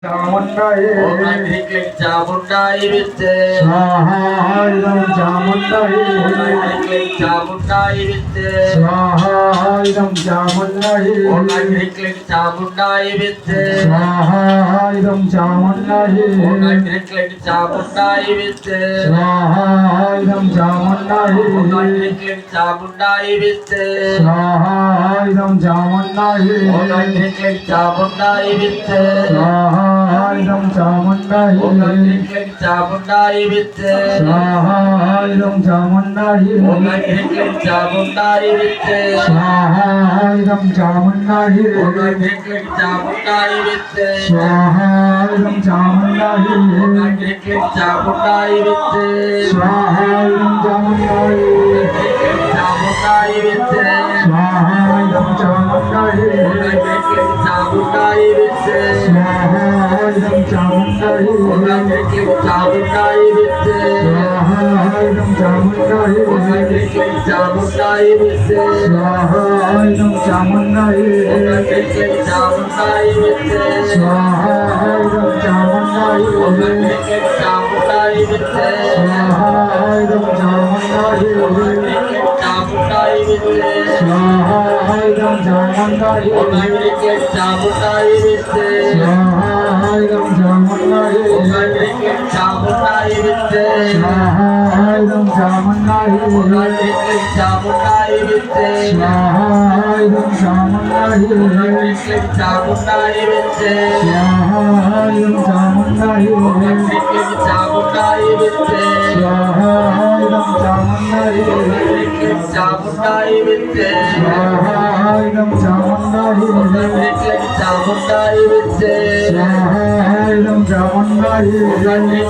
Chamundaye, Chamundaye, Swahayam Chamundaye, Chamundaye, Swahayam Chamundaye, Chamundaye, Swahayam Chamundaye, Chamundaye, Swahayam Chamundaye, Chamundaye, Swahayam Chamundaye, Chamundaye, Swahayam Chamundaye, Chamundaye, Swahayam Chamundaye, Chamundaye, Swahayam Chamundaye, Swahayam Chamundaye, Swahayam Chamundaye,